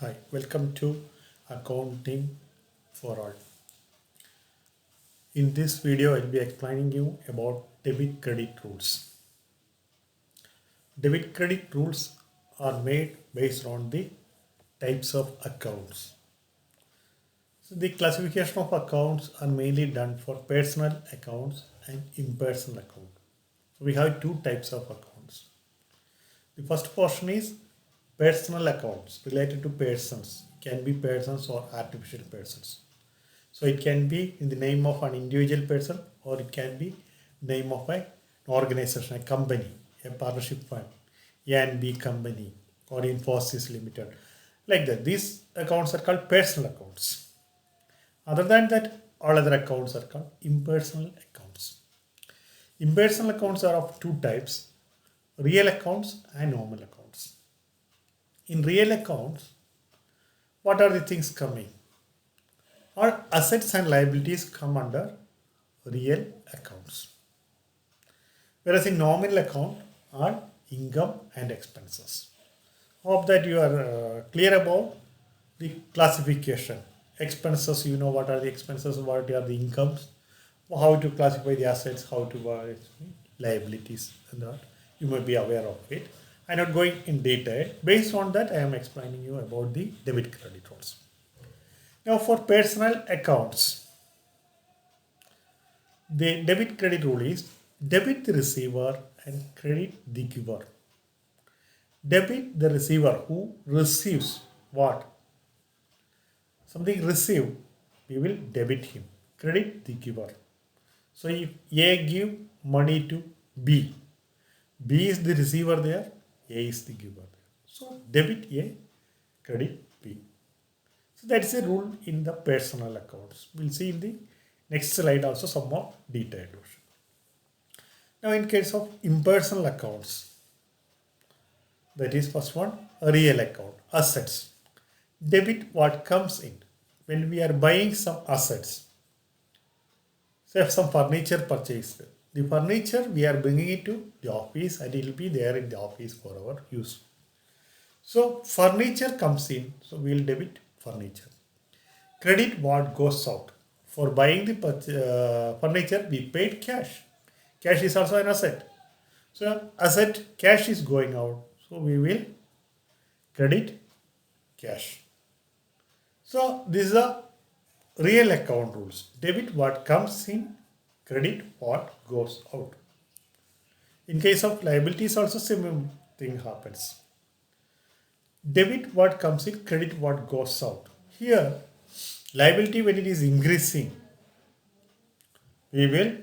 Hi, welcome to Accounting for All. In this video, I'll be explaining you about debit credit rules. Debit credit rules are made based on the types of accounts. So the classification of accounts are mainly done for personal accounts and impersonal accounts. So we have two types of accounts. The first portion is personal accounts related to persons, can be persons or artificial persons. So it can be in the name of an individual person or it can be name of an organization, a company, a partnership fund, A and B company or Infosys Limited. Like that. These accounts are called personal accounts. Other than that, all other accounts are called impersonal accounts. Impersonal accounts are of two types, real accounts and normal accounts. In real accounts, what are the things coming? All assets and liabilities come under real accounts. Whereas in nominal account are income and expenses. Hope that you are clear about the classification. Expenses, you know what are the expenses, what are the incomes, how to classify the assets, how to liabilities, and that you may be aware of it. I'm not going in detail. Based on that, I am explaining you about the debit credit rules. Now, for personal accounts, the debit credit rule is debit the receiver and credit the giver. Debit the receiver who receives what? Something received, we will debit him. Credit the giver. So if A give money to B, B is the receiver there, A is the giver there. So debit A, credit B. So that's a rule in the personal accounts. We'll see in the next slide also some more detailed version. Now in case of impersonal accounts, that is first one, a real account, assets. Debit what comes in. When we are buying some assets, say some furniture purchased. The furniture we are bringing it to the office and it will be there in the office for our use. So furniture comes in, so we will debit furniture. Credit what goes out. For buying the furniture, we paid cash. Cash is also an asset. So asset cash is going out, so we will credit cash. So these are real account rules. Debit what comes in, credit what goes out. In case of liabilities also same thing happens. Debit what comes in, credit what goes out. Here liability when it is increasing, we will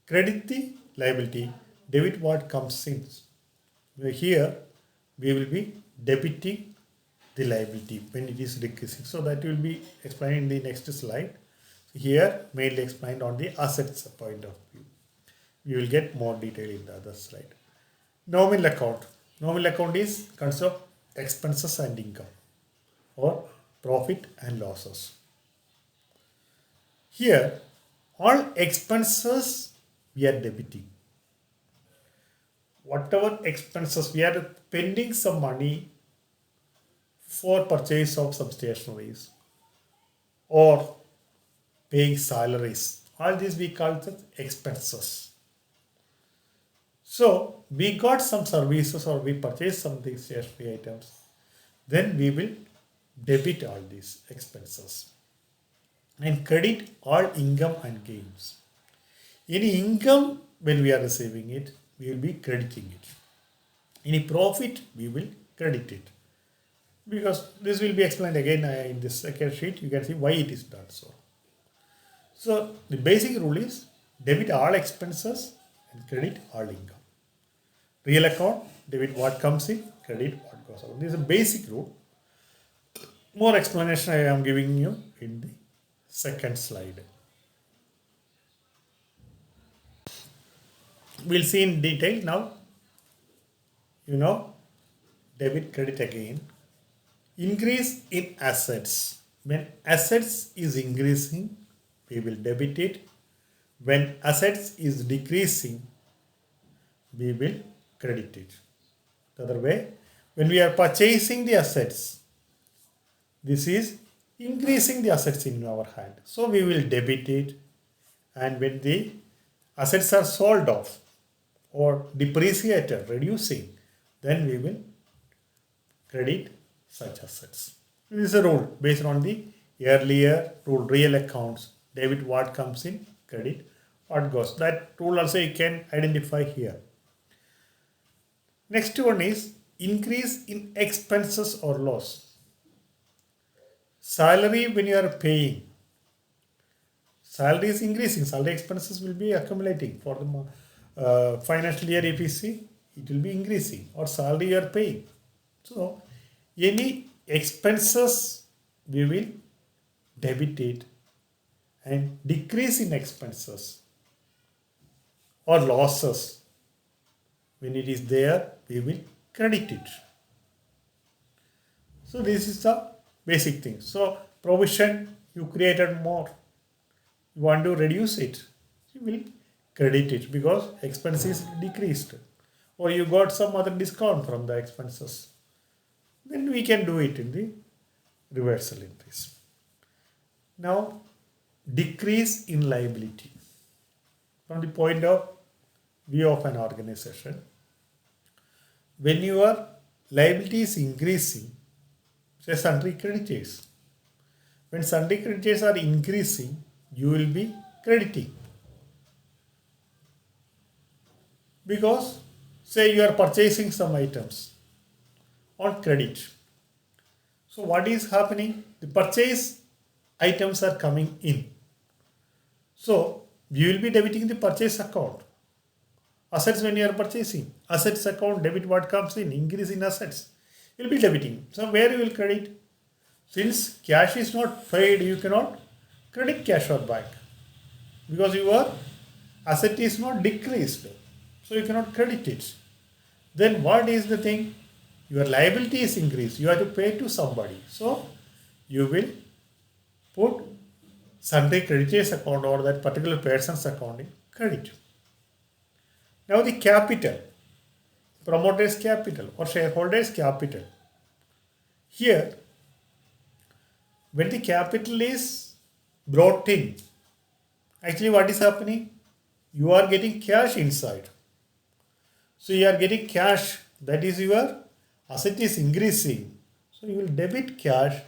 credit the liability, debit what comes in. Here we will be debiting the liability when it is decreasing. So that will be explained in the next slide. Here mainly explained on the assets point of view. We will get more detail in the other slide. Nominal account. Nominal account is consists of expenses and income or profit and losses. Here all expenses we are debiting. Whatever expenses we are spending some money for purchase of some stationeries or paying salaries. All these we call as expenses. So we got some services or we purchased something stationery items. Then we will debit all these expenses and credit all income and gains. Any income when we are receiving it, we will be crediting it. Any profit, we will credit it. Because this will be explained again in this second sheet, you can see why it is done so. So the basic rule is debit all expenses and credit all income. Real account, debit what comes in, credit what goes out. This is a basic rule. More explanation I am giving you in the second slide. We'll see in detail now. Debit credit again. Increase in assets. When assets is increasing, we will debit it. When assets is decreasing, we will credit it. The other way, when we are purchasing the assets, this is increasing the assets in our hand. So we will debit it, and when the assets are sold off or depreciated, reducing, then we will credit such assets. This is a rule based on the earlier rule, real accounts, debit what comes in, credit what goes. That rule also you can identify here. Next one is increase in expenses or loss. Salary, when you are paying, salary is increasing, salary expenses will be accumulating for the financial year. If you see, it will be increasing, or salary you are paying. So any expenses we will debit it, and decrease in expenses or losses, when it is there, we will credit it. So this is the basic thing. So provision, you created more, you want to reduce it, you will credit it because expense is decreased, or you got some other discount from the expenses, then we can do it in the reversal entries. Now decrease in liability. From the point of view of an organization, when your liability is increasing, say sundry creditors, when sundry creditors are increasing, you will be crediting, because say you are purchasing some items on credit. So what is happening? The purchase items are coming in. So you will be debiting the purchase account. Assets, when you are purchasing, assets account, debit what comes in, increase in assets, you will be debiting. So where you will credit? Since cash is not paid, you cannot credit cash or bank, because your asset is not decreased. So you cannot credit it. Then what is the thing? Your liability is increased. You have to pay to somebody. So you will put sundry creditors account or that particular person's account in credit. Now the capital, promoter's capital or shareholder's capital. Here, when the capital is brought in, actually what is happening? You are getting cash inside. So you are getting cash, that is your asset is increasing. So you will debit cash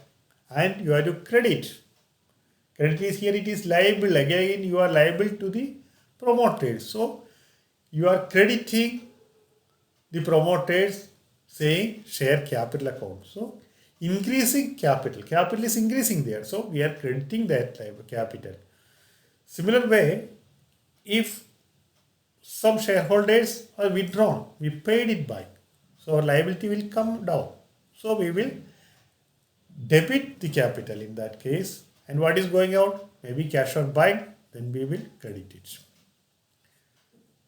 and you have to credit. Credit is here, it is liable. Again, you are liable to the promoters. So you are crediting the promoters, saying share capital account. So increasing capital. Capital is increasing there. So we are crediting that capital. Similar way, if some shareholders are withdrawn, we paid it back. So our liability will come down. So we will debit the capital in that case. And what is going out? Maybe cash or bank, then we will credit it.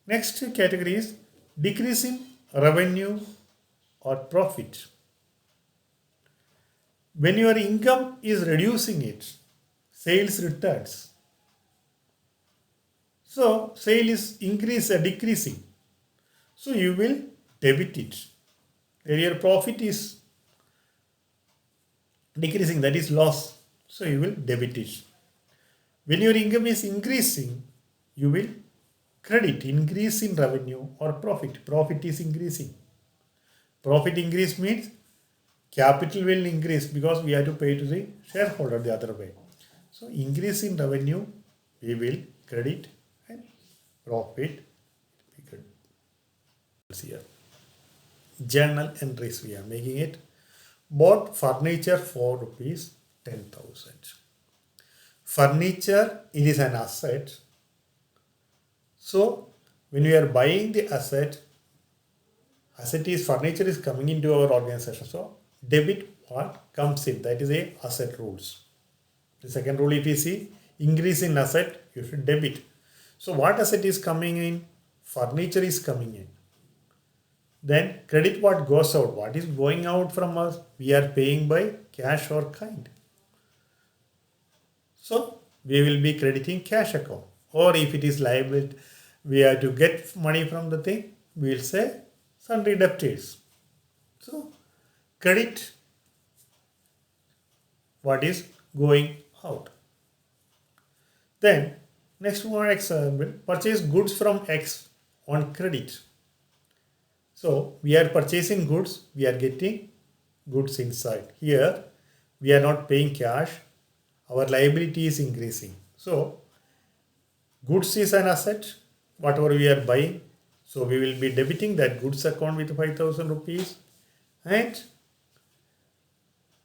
Next category is decrease in revenue or profit. When your income is reducing it, sales returns. So sale is decreasing. So you will debit it. Where your profit is decreasing, that is loss. So you will debit it. When your income is increasing, you will credit increase in revenue or profit. Profit is increasing. Profit increase means capital will increase because we have to pay to the shareholder the other way. So increase in revenue, we will credit, and profit we credit. Here. Journal entries we are making it. Bought furniture for rupees 10,000. Furniture, it is an asset. So when we are buying the asset is furniture is coming into our organization. So debit what comes in, that is a asset rules. The second rule, if you see increase in asset, you should debit. So what asset is coming in? Furniture is coming in. Then credit what goes out. What is going out from us? We are paying by cash or kind. So we will be crediting cash account. Or if it is liable, we have to get money from the thing, we will say sundry debtors. So credit what is going out. Then next one example, purchase goods from X on credit. So we are purchasing goods, we are getting goods inside. Here we are not paying cash, our liability is increasing. So goods is an asset, whatever we are buying. So we will be debiting that goods account with 5,000 rupees, and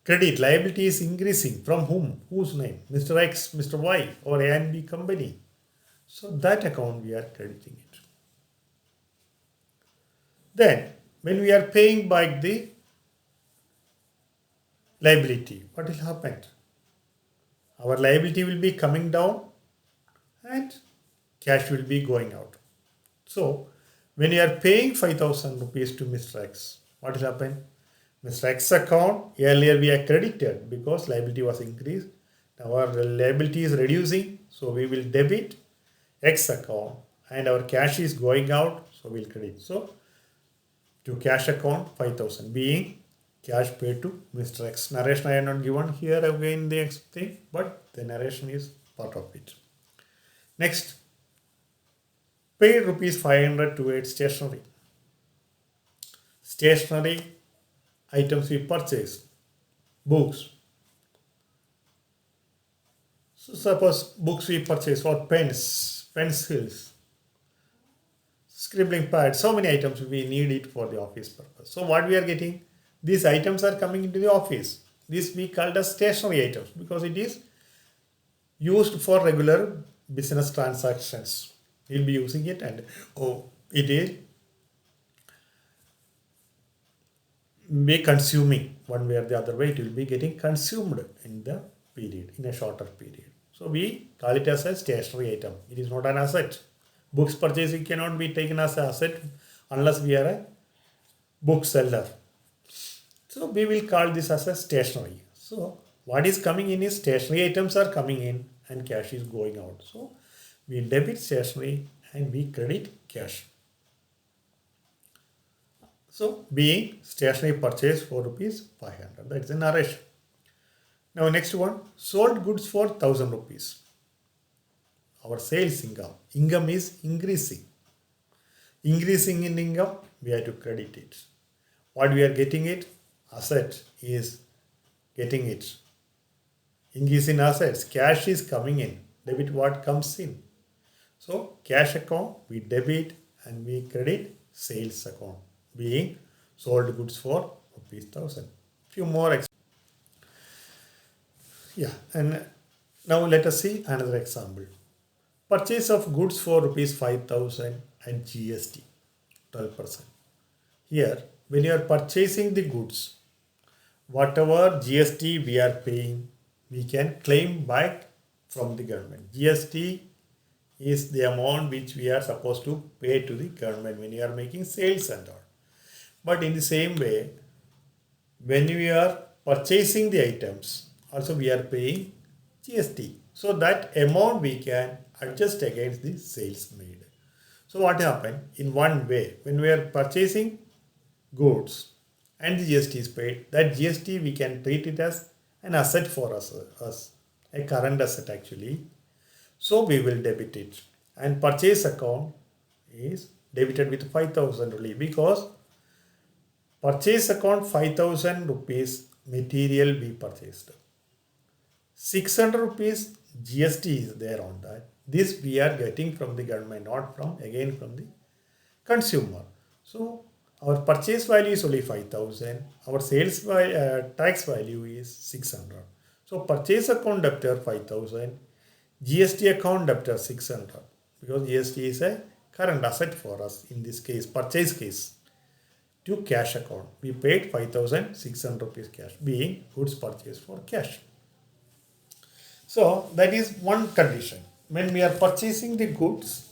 credit liability is increasing from whom? Whose name? Mr. X, Mr. Y, or A and B company. So that account we are crediting it. Then when we are paying back the liability, what will happen? Our liability will be coming down and cash will be going out. So when you are paying 5,000 rupees to Mr. X, what will happen? Mr. X account, earlier we are credited because liability was increased. Now our liability is reducing, so we will debit X account, and our cash is going out, so we will credit. So to cash account 5,000 being cash paid to Mr. X. Narration I have not given here again the next thing, but the narration is part of it. Next, paid rupees 500 towards stationery. Stationery items we purchase, books. So suppose books we purchase, or pens, pencils, scribbling pads, so many items we need it for the office purpose. So what we are getting, these items are coming into the office. This we called as stationery items because it is used for regular business transactions. We'll be using it, and it is be consuming one way or the other way. It will be getting consumed in the period, in a shorter period. So we call it as a stationery item. It is not an asset. Books purchasing cannot be taken as an asset unless we are a bookseller. So we will call this as a stationery. So what is coming in is stationery items are coming in and cash is going out. So we debit stationery and we credit cash. So being stationery purchase for rupees 500. That is the narration. Now next one, sold goods for 1,000 rupees. Our sales income. Income is increasing. Increasing in income, we have to credit it. What we are getting it? Asset is getting it. Increase in assets. Cash is coming in. Debit what comes in. So cash account, we debit and we credit sales account. Being sold goods for rupees 1,000. Few more. And now let us see another example. Purchase of goods for rupees 5,000 and GST 12%. Here, when you are purchasing the goods, whatever GST we are paying, we can claim back from the government. GST is the amount which we are supposed to pay to the government when you are making sales and all. But in the same way, when we are purchasing the items, also we are paying GST. So that amount we can adjust against the sales made. So what happened? In one way, when we are purchasing goods and the GST is paid, that GST we can treat it as an asset for us, a current asset actually. So we will debit it, and purchase account is debited with 5,000 only because purchase account 5,000 rupees material we purchased. 600 rupees GST is there on that. This we are getting from the government, not from the consumer. So our purchase value is only 5,000. Our sales tax value is 600. So purchase account debtor 5,000. GST account debtor 600. Because GST is a current asset for us in this case, purchase case. To cash account, we paid 5,600 rupees cash, being goods purchased for cash. So that is one condition. When we are purchasing the goods,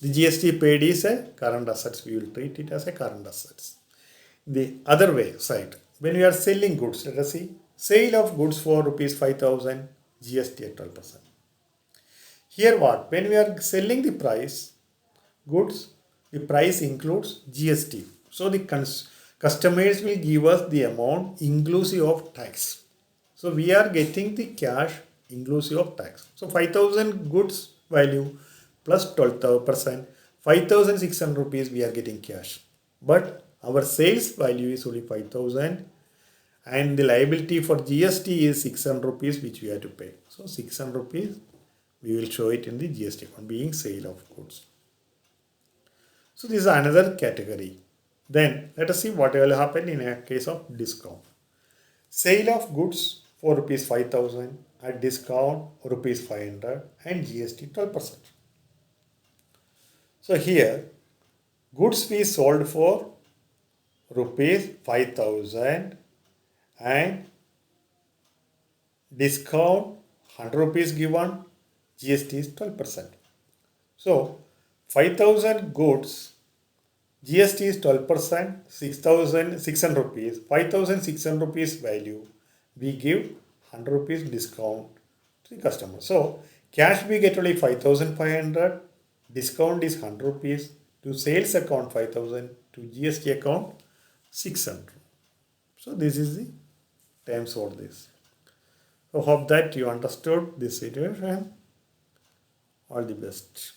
the GST paid is a current assets. We will treat it as a current assets. The other way side, when we are selling goods, let us see, sale of goods for rupees 5,000, GST at 12%. Here what? When we are selling the goods, the price includes GST. So the customers will give us the amount inclusive of tax. So we are getting the cash inclusive of tax. So 5,000 goods value plus 12%, 5,600 rupees we are getting cash. But our sales value is only 5,000 and the liability for GST is 600 rupees which we have to pay. So 600 rupees we will show it in the GST account being sale of goods. So this is another category. Then let us see what will happen in a case of discount. Sale of goods for rupees 5,000 at discount rupees 500 and GST 12%. So here goods we sold for rupees 5,000 and discount 100 rupees given, GST is 12%. So 5,000 goods, GST is 12%, 6,600 rupees, 5,600 rupees value. We give 100 rupees discount to the customer. So cash we get only 5,500, discount is 100 rupees, to sales account 5,000, to GST account 600. So this is the terms for this. So hope that you understood this situation. All the best.